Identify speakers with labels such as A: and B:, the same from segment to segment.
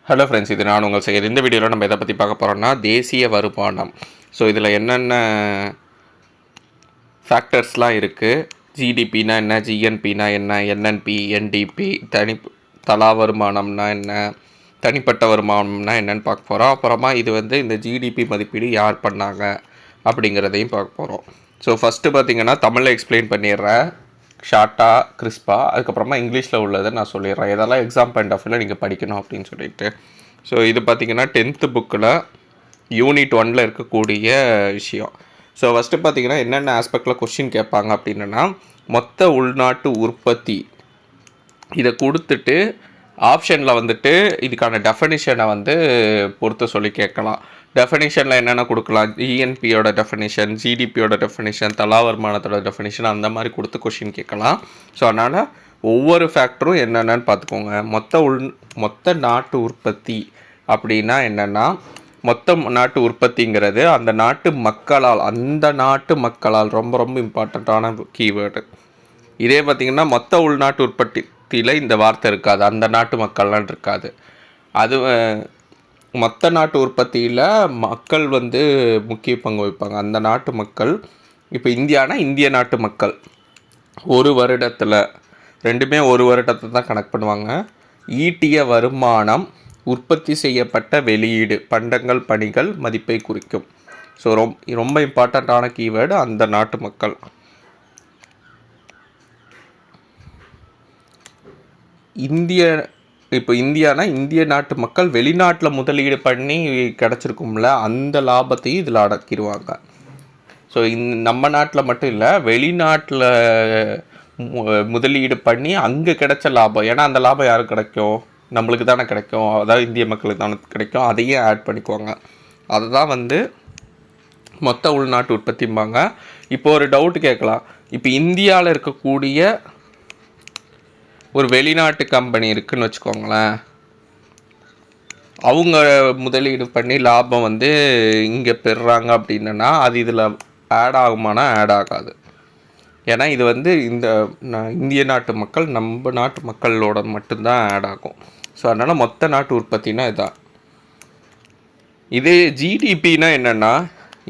A: Hello friends, இது நான் உங்கள் செய்ய. இந்த வீடியோவில் நம்ம எதை பற்றி பார்க்க போகிறோம்னா தேசிய வருமானம். ஸோ இதில் என்னென்ன ஃபேக்டர்ஸ்லாம் இருக்குது, ஜிடிபினா என்ன, ஜிஎன்பினா என்ன, என்என்பி, என்டிபி, தலா வருமானம்னா என்ன, தனிப்பட்ட வருமானம்னா என்னன்னு பார்க்க போகிறோம். அப்புறமா இது இந்த ஜிடிபி மதிப்பீடு யார் பண்ணாங்க அப்படிங்கிறதையும் பார்க்க போகிறோம். ஸோ ஃபஸ்ட்டு பார்த்திங்கன்னா தமிழில் எக்ஸ்பிளைன் பண்ணிடுறேன் ஷார்ட்டாக கிறிஸ்பாக. அதுக்கப்புறமா இங்கிலீஷில் உள்ளதை நான் சொல்லிடுறேன், இதெல்லாம் எக்ஸாம் பாயிண்ட் ஆஃப் வியூவில் நீங்கள் படிக்கணும் அப்படின்னு சொல்லிட்டு. ஸோ இது பார்த்திங்கன்னா 10th புக்கில் யூனிட் 1 இருக்கக்கூடிய விஷயம். ஸோ ஃபஸ்ட்டு பார்த்திங்கன்னா என்னென்ன ஆஸ்பெக்டில் கொஷின் கேட்பாங்க அப்படின்னா, மொத்த உள்நாட்டு உற்பத்தி இதை கொடுத்துட்டு ஆப்ஷனில் இதுக்கான டெஃபனிஷனை பொறுத்து சொல்லி கேட்கலாம். டெஃபனிஷனில் என்னென்ன கொடுக்கலாம், இஎன்பியோட டெஃபனிஷன், ஜிடிபியோட டெஃபனிஷன், தலா வருமானத்தோட டெஃபனிஷன், அந்த மாதிரி கொடுத்து கொஷின் கேட்கலாம். ஸோ அதனால் ஒவ்வொரு ஃபேக்டரும் என்னென்னு பார்த்துக்கோங்க. மொத்த நாட்டு உற்பத்தி அப்படின்னா என்னென்னா, மொத்த நாட்டு உற்பத்திங்கிறது அந்த நாட்டு மக்களால் ரொம்ப ரொம்ப இம்பார்ட்டண்ட்டான கீவேர்டு. இதே பார்த்திங்கன்னா மொத்த உள்நாட்டு உற்பத்தியில் இந்த வார்த்தை இருக்காது, அந்த நாட்டு மக்கள்லாம் இருக்காது. அது மொத்த நாட்டு உற்பத்தியில் மக்கள் முக்கிய பங்கு வகிப்பாங்க, அந்த நாட்டு மக்கள். இப்போ இந்தியானா இந்திய நாட்டு மக்கள். ஒரு வருடத்தில் ரெண்டுமே ஒரு வருடத்தை தான் கணக்கு பண்ணுவாங்க. ஈட்டிய வருமானம் உற்பத்தி செய்யப்பட்ட வெளியீடு பண்டங்கள் பணிகள் மதிப்பை குறிக்கும். ஸோ ரொம்ப இம்பார்ட்டண்ட்டான கீவேர்டு அந்த நாட்டு மக்கள். இப்போ இந்தியானா இந்திய நாட்டு மக்கள் வெளிநாட்டில் முதலீடு பண்ணி கிடச்சிருக்கும்ல, அந்த லாபத்தையும் இதில் அடக்கிடுவாங்க. ஸோ நம்ம நாட்டில் மட்டும் இல்லை, வெளிநாட்டில் முதலீடு பண்ணி அங்கே கிடைச்ச லாபம். ஏன்னா அந்த லாபம் யாருக்கு கிடைக்கும், நம்மளுக்கு தானே கிடைக்கும், அதாவது இந்திய மக்களுக்கு தானே கிடைக்கும். அதையும் ஆட் பண்ணிக்குவாங்க. அதை தான் மொத்த உள்நாட்டு உற்பத்திம்பாங்க. இப்போ ஒரு டவுட்டு கேட்கலாம், இப்போ இந்தியாவில் இருக்கக்கூடிய ஒரு வெளிநாட்டு கம்பெனி இருக்குதுன்னு வச்சுக்கோங்களேன், அவங்க முதலீடு பண்ணி லாபம் இங்கே பெறுறாங்க அப்படின்னா அது இதில் ஆட் ஆகுமானா ஆட் ஆகாது. ஏன்னா இது இந்த இந்திய நாட்டு மக்கள், நம்ம நாட்டு மக்களோட மட்டும்தான் ஆட் ஆகும். ஸோ அதனால் மொத்த நாட்டு உற்பத்தினா இதுதான். இதே ஜிடிபினா என்னென்னா,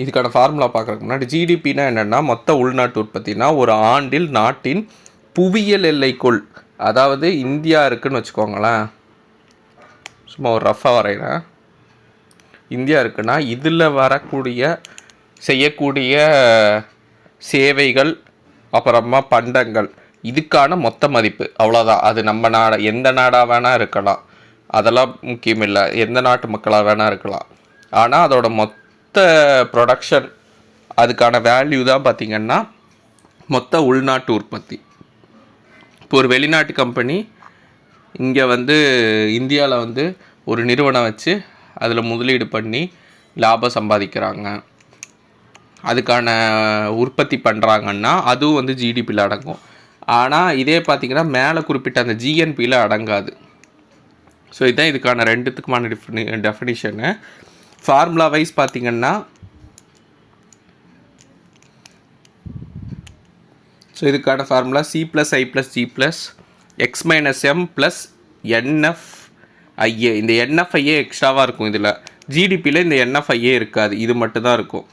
A: இதுக்கான ஃபார்முலா பார்க்குறதுக்கு முன்னாடி ஜிடிபினா என்னென்னா, மொத்த உள்நாட்டு உற்பத்தினா ஒரு ஆண்டில் நாட்டின் புவியியல் எல்லைக்குள், அதாவது இந்தியா இருக்குதுன்னு வச்சுக்கோங்களேன், சும்மா ஒரு ரஃபாக வரைகிறேன், இந்தியா இருக்குன்னா இதில் செய்யக்கூடிய சேவைகள் அப்புறமா பண்டங்கள், இதுக்கான மொத்த மதிப்பு அவ்வளோதான். அது நம்ம எந்த நாடாக வேணால் இருக்கலாம், அதெல்லாம் முக்கியம் இல்லை, எந்த நாட்டு மக்களாக வேணால் இருக்கலாம். ஆனால் அதோட மொத்த ப்ரொடக்ஷன், அதுக்கான வேல்யூ தான் பார்த்திங்கன்னா மொத்த உள்நாட்டு உற்பத்தி. இப்போ ஒரு வெளிநாட்டு கம்பெனி இங்கே இந்தியாவில் ஒரு நிறுவனம் வச்சு அதில் முதலீடு பண்ணி லாபம் சம்பாதிக்கிறாங்க, அதுக்கான உற்பத்தி பண்ணுறாங்கன்னா அதுவும் ஜிடிபியில் அடங்கும். ஆனால் இதே பார்த்திங்கன்னா மேலே குறிப்பிட்ட அந்த ஜிஎன்பியில் அடங்காது. ஸோ இதுதான் இதுக்கான ரெண்டுத்துக்குமான டெஃபினிஷனு. ஃபார்முலா வைஸ் பார்த்திங்கன்னா, ஸோ இதுக்கான ஃபார்முலா C+I+G+X - M + NFIA. இந்த NFIA எக்ஸ்ட்ராவாக இருக்கும் இதில். ஜிடிபியில் இந்த NFIA இருக்காது, இது மட்டும்தான் இருக்கும்.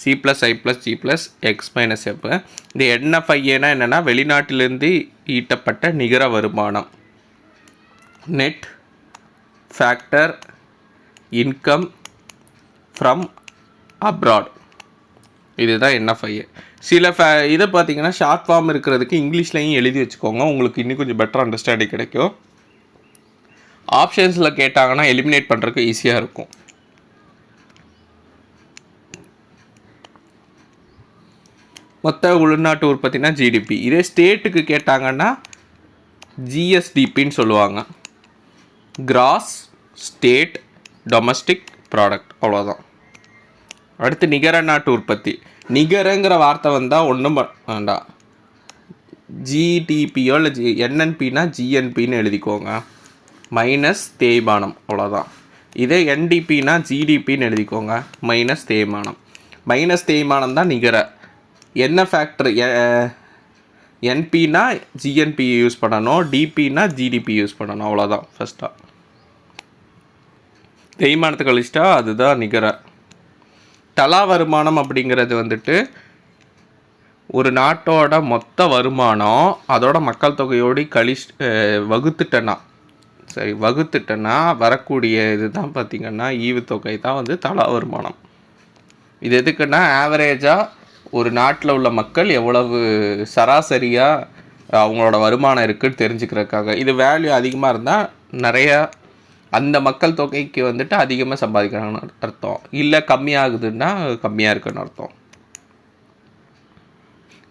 A: C+I+G+X - M. இந்த NFIAனா என்னென்னா, வெளிநாட்டிலிருந்து ஈட்டப்பட்ட நிகர வருமானம், net factor income from abroad, இதுதான் NFIA. சில இதை பார்த்திங்கன்னா ஷார்ட் ஃபார்ம் இருக்கிறதுக்கு இங்கிலீஷ்லையும் எழுதி வச்சுக்கோங்க, உங்களுக்கு இன்னும் கொஞ்சம் பெட்டர் அண்டர்ஸ்டாண்டிங் கிடைக்கும். ஆப்ஷன்ஸில் கேட்டாங்கன்னா எலிமினேட் பண்ணுறதுக்கு ஈஸியாக இருக்கும். மொத்த உள்நாட்டு உற்பத்தினா ஜிடிபி. இதே ஸ்டேட்டுக்கு கேட்டாங்கன்னா ஜிஎஸ்டிபின்னு சொல்லுவாங்க, கிராஸ் ஸ்டேட் டொமஸ்டிக் ப்ராடக்ட், அவ்வளோதான். அடுத்து நிகர நாட்டு உற்பத்தி. நிகரங்கிற வார்த்தை வந்தால் ஒன்றும் வேண்டாம், ஜிடிபியோ இல்லை என்என்பினா ஜிஎன்பின்னு எழுதிக்கோங்க, மைனஸ் தேய்மானம், அவ்வளோதான். இதே என்டிபினா ஜிடிபின்னு எழுதிக்கோங்க, மைனஸ் தேய்மானம். மைனஸ் தேய்மானம் தான் நிகர. என்ன ஃபேக்டர், என்பினா ஜிஎன்பி யூஸ் பண்ணணும், டிபினா ஜிடிபி யூஸ் பண்ணணும், அவ்வளோதான் ஃபஸ்ட்டாக. தேய்மானத்தை கழிச்சிட்டா அதுதான் நிகர. தலா வருமானம் அப்படிங்கிறது வந்துட்டு ஒரு நாட்டோட மொத்த வருமானம் அதோட மக்கள் தொகையோடு வகுத்துட்டேன்னா வரக்கூடிய இது தான் பார்த்திங்கன்னா ஈவுத்தொகை தான் வந்து தலா வருமானம். இது எதுக்குன்னா ஆவரேஜாக ஒரு நாட்டில் உள்ள மக்கள் எவ்வளவு சராசரியாக அவங்களோட வருமானம் இருக்குதுன்னு தெரிஞ்சுக்கிறதுக்காக. இது வேல்யூ அதிகமாக இருந்தால் நிறையா அந்த மக்கள் தொகைக்கு வந்துட்டு அதிகமாக சம்பாதிக்கிறாங்கன்னு அர்த்தம். இல்லை கம்மியாகுதுன்னா கம்மியாக இருக்குன்னு அர்த்தம்.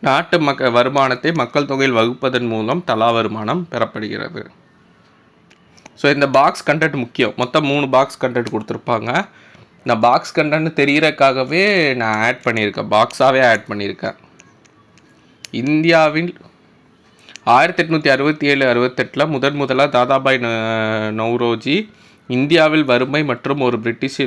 A: நாட்டு வருமானத்தை மக்கள் தொகையில் வகுப்பதன் மூலம் தலா வருமானம் பெறப்படுகிறது. ஸோ இந்த பாக்ஸ் கண்டென்ட் முக்கியம். மொத்தம் 3 பாக்ஸ் கண்டென்ட் கொடுத்துருப்பாங்க. நான் பாக்ஸ் கண்டென்ட் தெரிகிறக்காகவே நான் பாக்ஸாகவே ஆட் பண்ணியிருக்கேன். இந்தியாவில் 1867-68 முதலாக தாதாபாய் நௌரோஜி இந்தியாவில் வறுமை மற்றும் ஒரு பிரிட்டிஷ்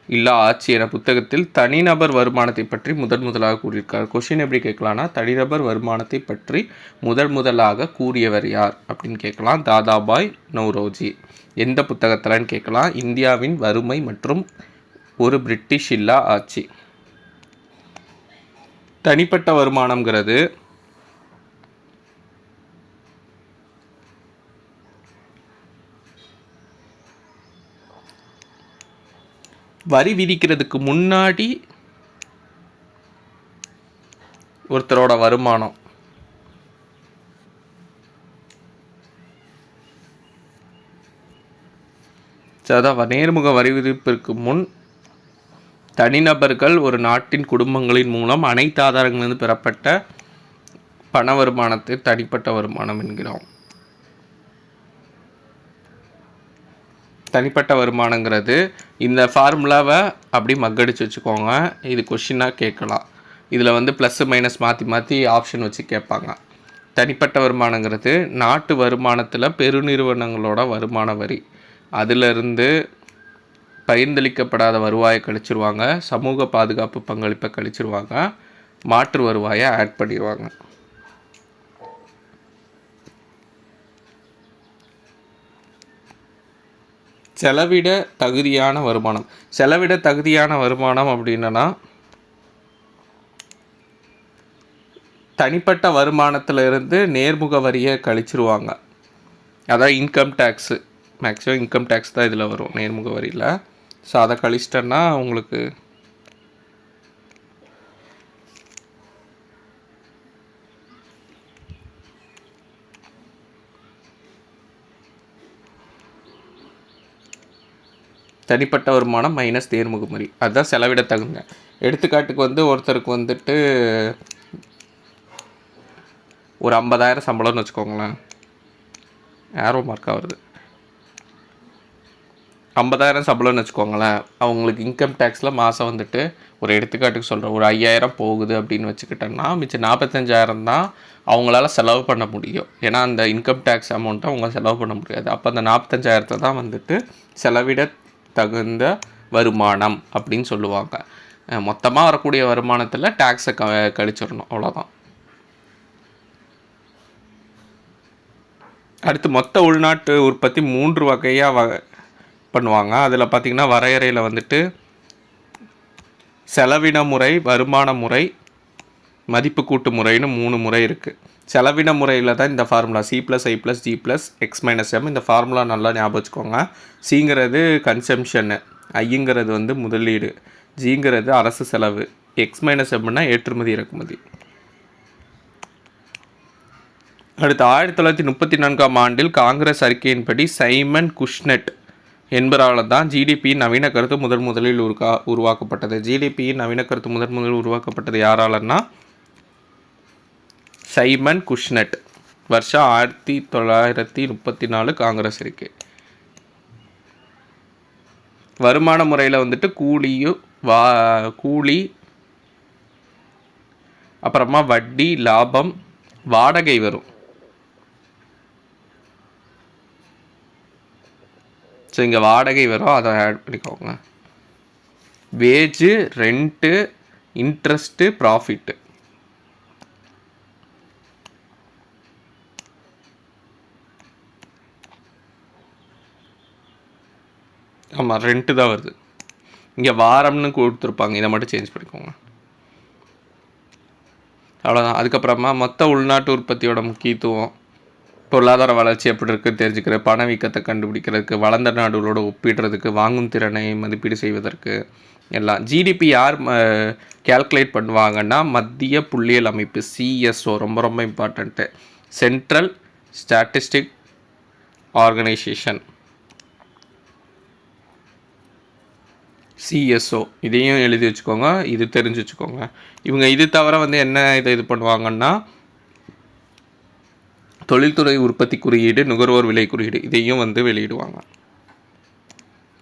A: இல்லா ஆட்சி என புத்தகத்தில் தனிநபர் வருமானத்தை பற்றி முதலாக கூறியிருக்கார். கொஷின் எப்படி கேட்கலான்னா, தனிநபர் வருமானத்தை பற்றி முதலாக கூறியவர் யார் அப்படின்னு கேட்கலாம். தாதாபாய் நௌரோஜி. எந்த புத்தகத்தில்னு கேட்கலாம். இந்தியாவின் வறுமை மற்றும் ஒரு பிரிட்டிஷ் இல்லா ஆட்சி. தனிப்பட்ட வருமானம்ங்கிறது வரி விதிக்கிறதுக்கு முன்னாடி ஒருத்தரோட வருமானம். அதான் நேர்முக வரி விதிப்பிற்கு முன் தனிநபர்கள் ஒரு நாட்டின் குடும்பங்களின் மூலம் அனைத்து ஆதாரங்களிலிருந்து பெறப்பட்ட பண வருமானத்தை தனிப்பட்ட வருமானம் என்கிறோம். தனிப்பட்ட வருமானங்கிறது இந்த ஃபார்முலாவை அப்படி மக்கடிச்சு வச்சுக்கோங்க. இது கொஷினாக கேட்கலாம். இதில் வந்து ப்ளஸ் மைனஸ் மாற்றி ஆப்ஷன் வச்சு கேட்பாங்க. தனிப்பட்ட வருமானங்கிறது நாட்டு வருமானத்தில் பெருநிறுவனங்களோட வருமான வரி, அதிலிருந்து பகிர்ந்தளிக்கப்படாத வருவாயை கழிச்சிருவாங்க, சமூக பாதுகாப்பு பங்களிப்பை கழிச்சிருவாங்க, மாற்று வருவாயை ஆட் பண்ணிடுவாங்க. செலவிட தகுதியான வருமானம். செலவிட தகுதியான வருமானம் அப்படின்னா தனிப்பட்ட வருமானத்திலிருந்து நேர்முக வரியை கழிச்சிருவாங்க. அதான் income tax. Maximum income tax தான் இதில் வரும் நேர்முக வரியில். ஸோ அதை கழிச்சிட்டேன்னா உங்களுக்கு தனிப்பட்ட வருமானம் மைனஸ் நேர்முக வரி, அதுதான் செலவிட தகுந்த. எடுத்துக்காட்டுக்கு வந்து ஒருத்தருக்கு வந்துட்டு ஒரு 50,000 சம்பளம்னு வச்சுக்கோங்களேன். ஏரோ மார்க்காக வருது. 50,000 சம்பளம்னு வச்சுக்கோங்களேன். அவங்களுக்கு இன்கம் டேக்ஸில் மாதம் வந்துட்டு ஒரு எடுத்துக்காட்டுக்கு சொல்கிறேன், ஒரு 5,000 போகுது அப்படின்னு வச்சுக்கிட்டோன்னா மிச்சம் 45,000 தான் அவங்களால செலவு பண்ண முடியும். ஏன்னா அந்த இன்கம் டேக்ஸ் அமௌண்ட்டை அவங்க செலவு பண்ண முடியாது. அப்போ அந்த 45,000 தான் வந்துட்டு செலவிட தகுந்த வருமானம் அப்படின்னு சொல்லுவாங்க. மொத்தமாக வரக்கூடிய வருமானத்தில் டேக்ஸை கழிச்சிடணும், அவ்வளோதான். அடுத்து மொத்த உள்நாட்டு உற்பத்தி 3 வகையாக பண்ணுவாங்க. அதில் பார்த்திங்கன்னா வரையறையில் வந்துட்டு செலவின முறை, வருமான முறை, மதிப்பு கூட்டு முறைன்னு 3 முறை இருக்குது. செலவின முறையில் தான் இந்த ஃபார்முலா C+I+G+X-M. இந்த ஃபார்முலா நல்லா ஞாபகம் வச்சுக்கோங்க. சிங்கிறது கன்சம்ஷன்னு, ஐங்கிறது வந்து முதலீடு, ஜிங்கிறது அரசு செலவு, X-Mனா ஏற்றுமதி இறக்குமதி. அடுத்து 1934 ஆண்டில் காங்கிரஸ் அறிக்கையின்படி சைமன் குஷ்னெட் என்பவரால் தான் ஜிடிபியின் நவீன கருத்து முதலில் உருவாக்கப்பட்டது. ஜிடிபியின் நவீன கருத்து முதலில் உருவாக்கப்பட்டது யாராலன்னா சைமன் குஷ்னெட். வருஷம் 1934 காங்கிரஸ் அறிக்கை. வருமான முறையில் வந்துட்டு கூலி, அப்புறமா வட்டி, லாபம், வாடகை வரும். ஸோ இங்கே வாடகை வரும், அதை ஆட் பண்ணிக்கோங்க. வேஜு, ரெண்ட்டு, இன்ட்ரெஸ்ட்டு, ப்ராஃபிட்டு. ஆமாம், ரெண்ட்டு தான் வருது. இங்கே வாரம்னு கொடுத்துருப்பாங்க, இதை மட்டும் சேஞ்ச் பண்ணிக்கோங்க. அவ்வளோதான். அதுக்கப்புறமா மொத்த உள்நாட்டு உற்பத்தியோட முக்கியத்துவம், பொருளாதார வளர்ச்சி எப்படி இருக்குன்னு தெரிஞ்சுக்கிறது, பணவீக்கத்தை கண்டுபிடிக்கிறதுக்கு, வளர்ந்த நாடுகளோட ஒப்பிடுறதுக்கு, வாங்கும் திறனை மதிப்பீடு செய்வதற்கு எல்லாம். ஜிடிபி யார் கேல்குலேட் பண்ணுவாங்கன்னா மத்திய புள்ளியியல் அமைப்பு, சிஎஸ்ஓ, ரொம்ப ரொம்ப important, central statistic organisation, CSO. இதையும் எழுதி வச்சுக்கோங்க, இது தெரிஞ்சு வச்சுக்கோங்க. இவங்க இது தவிர வந்து என்ன இது பண்ணுவாங்கன்னா தொழில்துறை உற்பத்தி குறியீடு, நுகர்வோர் விலை குறியீடு, இதையும் வந்து வெளியிடுவாங்க.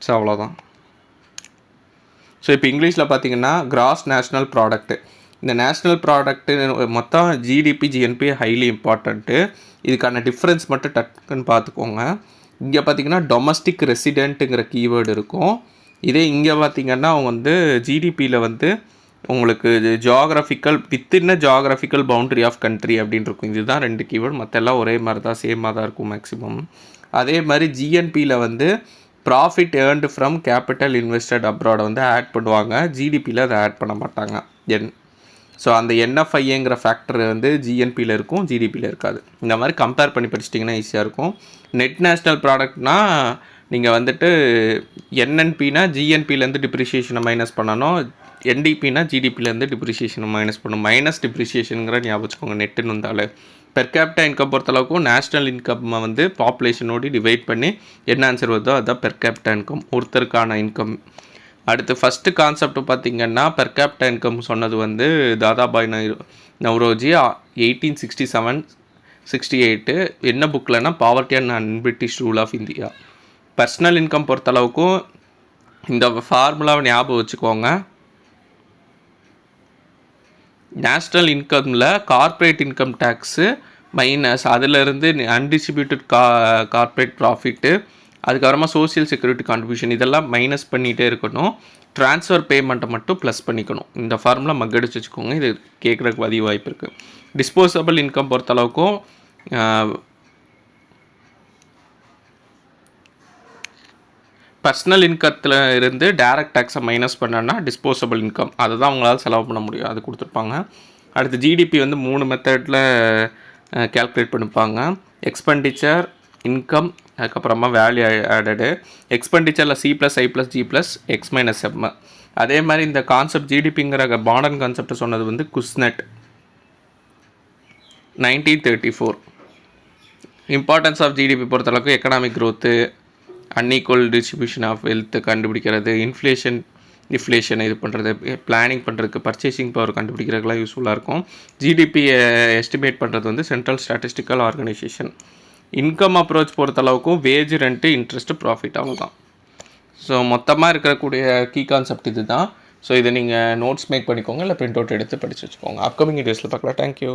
A: ஸோ அவ்வளோதான். ஸோ இப்போ இங்கிலீஷில் பார்த்தீங்கன்னா கிராஸ் நேஷ்னல் ப்ராடக்ட்டு. இந்த நேஷ்னல் ப்ராடக்ட்டு மொத்தம் ஜிடிபி, ஜிஎன்பி ஹைலி இம்பார்ட்டண்ட்டு. இதுக்கான டிஃப்ரென்ஸ் மட்டும் டக்குன்னு பார்த்துக்கோங்க. இங்கே பார்த்தீங்கன்னா டொமஸ்டிக் ரெசிடென்ட்டுங்கிற கீவேர்டு இருக்கும். இதே இங்கே பார்த்தீங்கன்னா அவங்க வந்து ஜிடிபியில் வந்து உங்களுக்கு geographical within geographical boundary of country அப்படின்னு இருக்கும். இதுதான் 2 கீவேர்டு, மற்ற எல்லாம் ஒரே மாதிரி தான், சேமாக தான் இருக்கும் மேக்ஸிமம். அதே மாதிரி ஜிஎன்பியில் வந்து profit earned from capital invested abroad வந்து ஆட் பண்ணுவாங்க. ஜிடிபியில் அதை ஆட் பண்ண மாட்டாங்க. ஸோ அந்த என்எஃப்ஐங்கிற ஃபேக்டர் வந்து ஜிஎன்பியில் இருக்கும், ஜிடிபியில் இருக்காது. இந்த மாதிரி கம்பேர் பண்ணி படிச்சிட்டிங்கன்னா ஈஸியாக இருக்கும். நெட் நேஷ்னல் ப்ராடக்ட்னால் நீங்கள் வந்துட்டு என்என்பினா ஜிஎன்பிலேருந்து டிப்ரிஷியேஷனை மைனஸ் பண்ணணும், என்டிபினா ஜிடிபிலேருந்து டிப்ரிஷியேஷனை மைனஸ் பண்ணணும். மைனஸ் டிப்ரிஷியேஷனுங்கிற ஞாபகம் வச்சுக்கோங்க நெட்டுன்னு வந்தாலே. பெர் கேபிட்டா இன்கம் பொறுத்தளவுக்கும் நேஷ்னல் இன்கம் வந்து பாப்புலேஷனோடு டிவைட் பண்ணி என்ன ஆன்சர் வருதோ அதுதான் பெர் கேபிட்டா இன்கம், ஒருத்தருக்கான இன்கம். அடுத்து ஃபஸ்ட்டு கான்செப்ட் பார்த்திங்கன்னா பெர் கேபிட்டா இன்கம் சொன்னது வந்து தாதாபாய் நவ்ரோஜி 1867-68 என்ன புக்கில்னா poverty and unbritish rule of India. Personal income பொறுத்தளவுக்கும் இந்த ஃபார்முலாவை ஞாபகம் வச்சுக்கோங்க. நேஷ்னல் இன்கமில் கார்ப்பரேட் இன்கம் டேக்ஸு மைனஸ் அதிலிருந்து அன்டிஸ்ட்ரிபியூட்டட் கார்ப்பரேட் ப்ராஃபிட்டு, அதுக்கப்புறமா சோசியல் செக்யூரிட்டி கான்ட்ரிபியூஷன், இதெல்லாம் மைனஸ் பண்ணிகிட்டே இருக்கணும். ட்ரான்ஸ்ஃபர் பேமெண்ட்டை மட்டும் ப்ளஸ் பண்ணிக்கணும். இந்த ஃபார்முலா மக்கடிச்சு வச்சுக்கோங்க, இது கேட்குறதுக்கு அதிக வாய்ப்பு இருக்குது. டிஸ்போசபிள் இன்கம் பொறுத்தளவுக்கும் பர்சனல் இன்கத்தில் இருந்து டைரக்ட் டேக்ஸை மைனஸ் பண்ணோன்னா டிஸ்போசபிள் இன்கம், அதை தான் அவங்களால செலவு பண்ண முடியும், அது கொடுத்துருப்பாங்க. அடுத்து ஜிடிபி வந்து 3 மெத்தடில் கேல்குலேட் பண்ணிப்பாங்க. எக்ஸ்பெண்டிச்சர், இன்கம், அதுக்கப்புறமா வேல்யூ ஆடடு. எக்ஸ்பெண்டிச்சரில் C+I+G+X-M. அதே மாதிரி இந்த கான்செப்ட் ஜிடிபிங்கிற மாடர்ன் கான்செப்ட் சொன்னது வந்து குஸ்னெட் 1934. இம்பார்ட்டன்ஸ் ஆஃப் ஜிடிபி பொறுத்தளவுக்கு economic growth, unequal distribution of wealth கண்டுபிடிக்கிறது, இன்ஃப்ளேஷன் இது பண்ணுறது, பிளானிங் பண்ணுறதுக்கு, பர்ச்சேசிங் பவர் கண்டுபிடிக்கிறதுக்கெலாம் யூஸ்ஃபுல்லாக இருக்கும். ஜிடிபியை எஸ்டிமேட் பண்ணுறது வந்து central statistical organisation. Income approach பொறுத்தளவுக்கும் வேஜ், ரெண்ட்டு, இன்ட்ரெஸ்ட்டு, ப்ராஃபிட், அவங்க தான். ஸோ மொத்தமாக இருக்கக்கூடிய கீ கான்செப்ட் இது தான். ஸோ இதை நீங்கள் நோட்ஸ் மேக் பண்ணிக்கோங்க, இல்லை பிரிண்ட் அவுட் எடுத்து படித்து வச்சுக்கோங்க. அப்கமிங் வீடியோஸில் பார்க்கலாம். தேங்க்யூ.